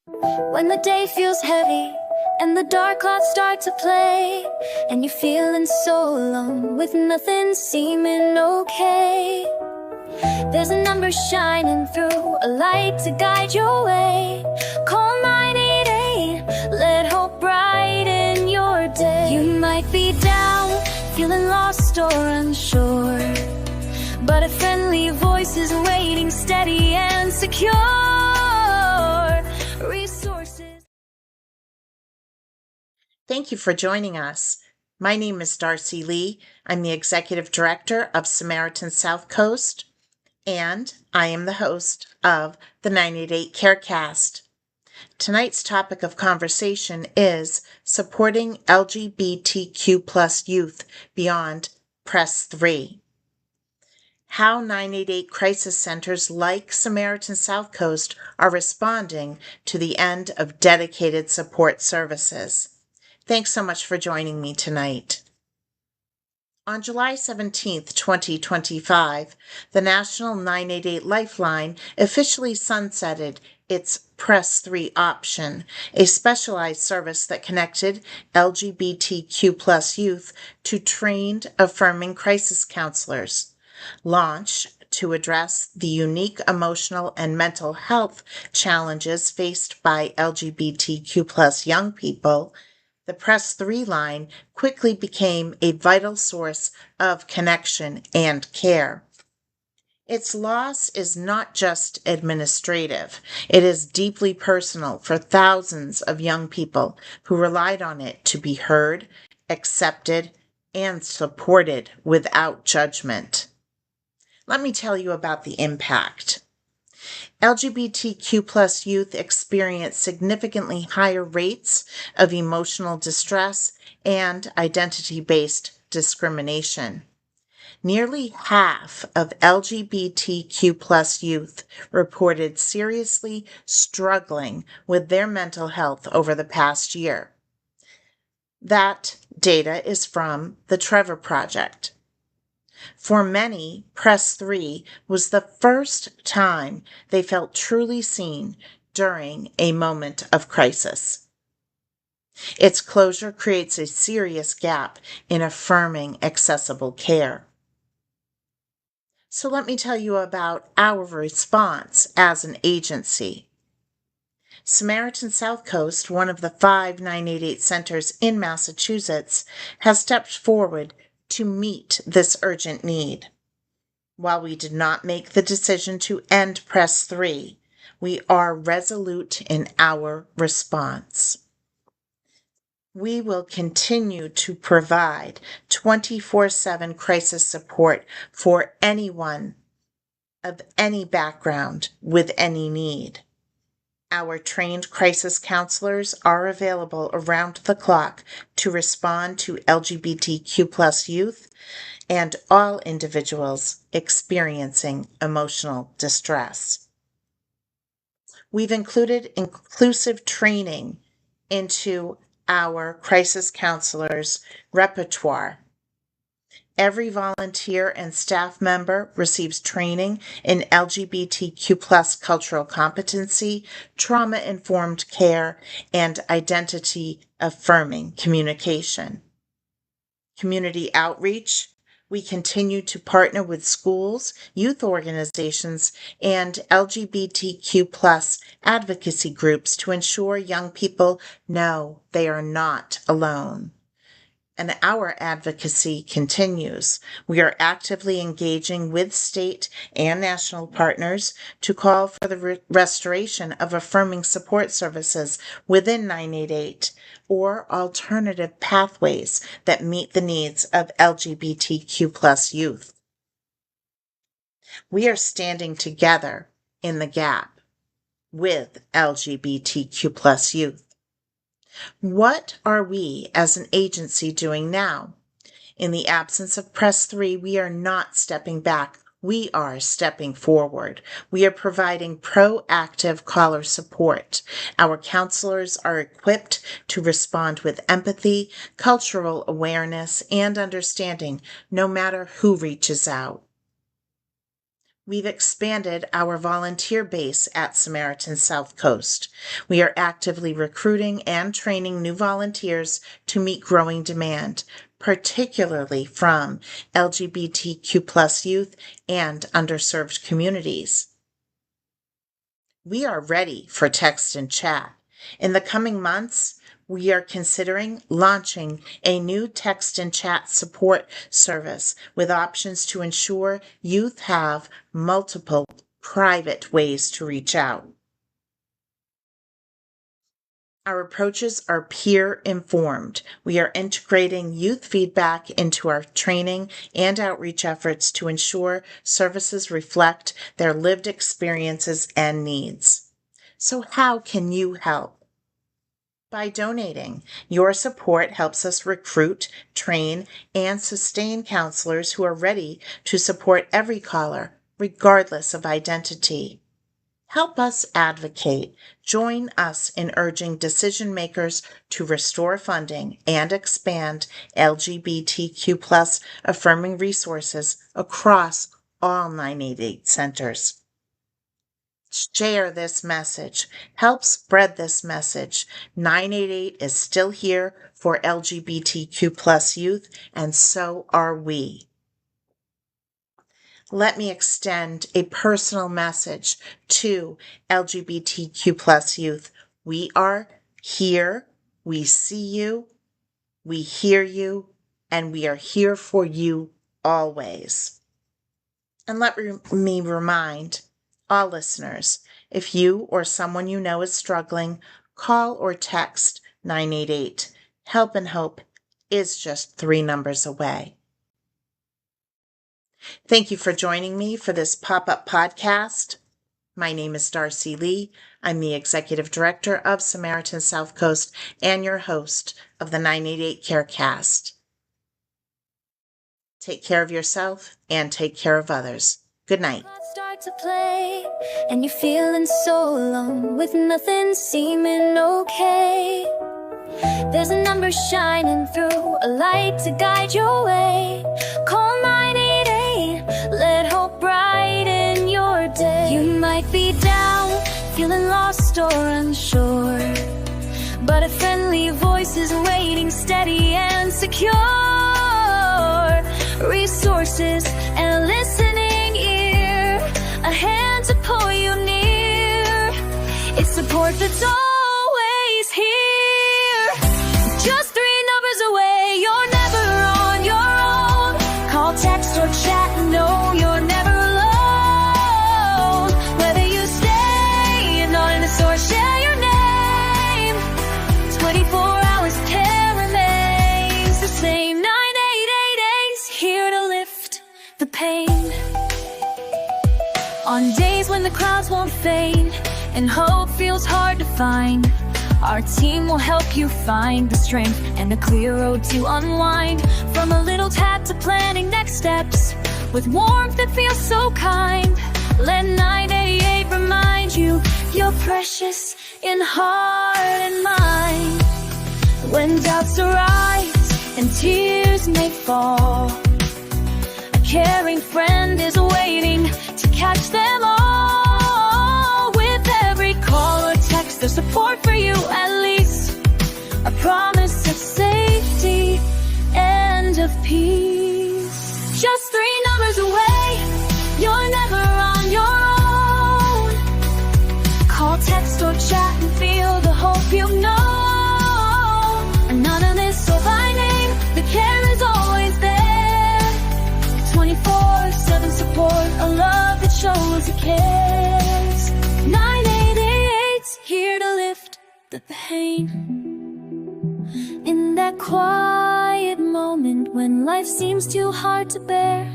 When the day feels heavy and the dark clouds start to play, and you're feeling so alone with nothing seeming okay, there's a number shining through, a light to guide your way. Call 988, let hope brighten your day. You might be down, feeling lost or unsure, but a friendly voice is waiting, steady and secure. Resources. Thank you for joining us. My name is Darcy Lee. I'm the Executive Director of Samaritans Southcoast, and I am the host of the 988 Carecast. Tonight's topic of conversation is supporting LGBTQ+ youth beyond Press 3. How 988 crisis centers like Samaritans Southcoast are responding to the end of dedicated support services. Thanks so much for joining me tonight. On July 17, 2025, the National 988 Lifeline officially sunsetted its Press 3 option, a specialized service that connected LGBTQ+ youth to trained affirming crisis counselors. Launched to address the unique emotional and mental health challenges faced by LGBTQ+ young people, the Press 3 line quickly became a vital source of connection and care. Its loss is not just administrative, it is deeply personal for thousands of young people who relied on it to be heard, accepted, and supported without judgment. Let me tell you about the impact. LGBTQ+ youth experience significantly higher rates of emotional distress and identity-based discrimination. Nearly half of LGBTQ+ youth reported seriously struggling with their mental health over the past year. That data is from the Trevor Project. For many, Press 3 was the first time they felt truly seen during a moment of crisis. Its closure creates a serious gap in affirming accessible care. So let me tell you about our response as an agency. Samaritans Southcoast, one of the 5 988 centers in Massachusetts, has stepped forward to meet this urgent need. While we did not make the decision to end Press 3, we are resolute in our response. We will continue to provide 24/7 crisis support for anyone of any background with any need. Our trained crisis counselors are available around the clock to respond to LGBTQ+ youth and all individuals experiencing emotional distress. We've included inclusive training into our crisis counselors' repertoire. Every volunteer and staff member receives training in LGBTQ+ cultural competency, trauma-informed care, and identity-affirming communication. Community outreach. We continue to partner with schools, youth organizations, and LGBTQ+ advocacy groups to ensure young people know they are not alone. And our advocacy continues. We are actively engaging with state and national partners to call for the restoration of affirming support services within 988 or alternative pathways that meet the needs of LGBTQ+ youth. We are standing together in the gap with LGBTQ+ youth. What are we as an agency doing now? In the absence of Press 3, we are not stepping back. We are stepping forward. We are providing proactive caller support. Our counselors are equipped to respond with empathy, cultural awareness, and understanding, no matter who reaches out. We've expanded our volunteer base at Samaritans Southcoast. We are actively recruiting and training new volunteers to meet growing demand, particularly from LGBTQ+ youth and underserved communities. We are ready for text and chat. In the coming months, we are considering launching a new text and chat support service with options to ensure youth have multiple private ways to reach out. Our approaches are peer-informed. We are integrating youth feedback into our training and outreach efforts to ensure services reflect their lived experiences and needs. So how can you help? By donating. Your support helps us recruit, train, and sustain counselors who are ready to support every caller, regardless of identity. Help us advocate. Join us in urging decision makers to restore funding and expand LGBTQ+ affirming resources across all 988 centers. Share this message. Help spread this message. 988 is still here for LGBTQ+ youth, and so are we. Let me extend a personal message to LGBTQ+ youth. We are here, we see you, we hear you, and we are here for you always. And let me remind all listeners, if you or someone you know is struggling, call or text 988. Help and Hope is just 3 numbers away. Thank you for joining me for this pop-up podcast. My name is Darcy Lee. I'm the Executive Director of Samaritans Southcoast and your host of the 988 Carecast. Take care of yourself and take care of others. Good night. Start to play, and you're feeling so alone with nothing seeming okay. There's a number shining through, a light to guide your way. Call 988, let hope brighten your day. You might be down, feeling lost or unsure, but a friendly voice is waiting, steady and secure. Resources and listening ear, a hand to pull you near. It's support that's always here. Just 3 numbers away, you're never on your own. Call, text, or chat, no, you're never alone. Whether you stay anonymous or share your name, 24 hours care remains the same. 988 is here to lift the pain. On days when the crowds won't fade and hope feels hard to find, our team will help you find the strength and a clear road to unwind. From a little tap to planning next steps, with warmth that feels so kind. Let 988 remind you, you're precious in heart and mind. When doubts arise and tears may fall, a caring friend is waiting to catch them all. With every call or text, there's support for you at least, a promise of safety and of peace. Just 3 numbers away, you're never on your own. Call, text, or chat and feel the hope you know. Anonymous or by name, the care is always there. 24/7 support, a love that shows it cares. 988's here to lift the pain. In that quiet moment when life seems too hard to bear,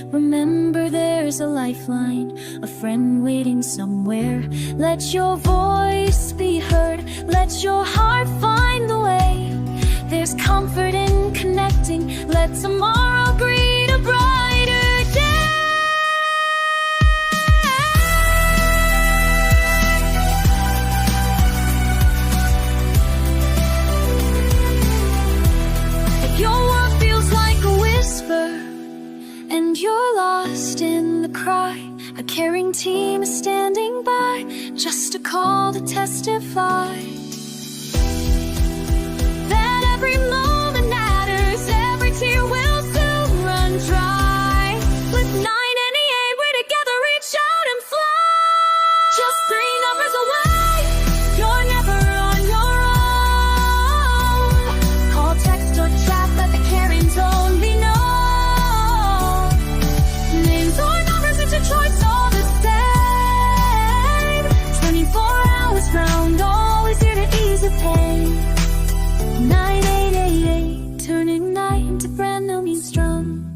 remember there's a lifeline, a friend waiting somewhere. Let your voice be heard, let your heart find the way. There's comfort in connecting, let tomorrow breed a brighter day. If your world feels like a whisper and you're lost in the cry, a lifeline team is standing by, just a call to testify that every moment matters, every tear will soon run dry. With 988, we're together, reach out and fly. Just 3 numbers away, you're never on your own. Call, text, or chat, let the caring tone be known. Names or numbers, it's your choice, all the same. 24 hours round, always here to ease the pain. 9888, turning night into brand new music drum.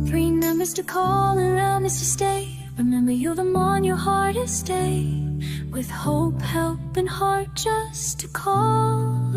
3 numbers to call and round is to stay. Remember, you're the on your hardest day. With hope, help, and heart, just to call.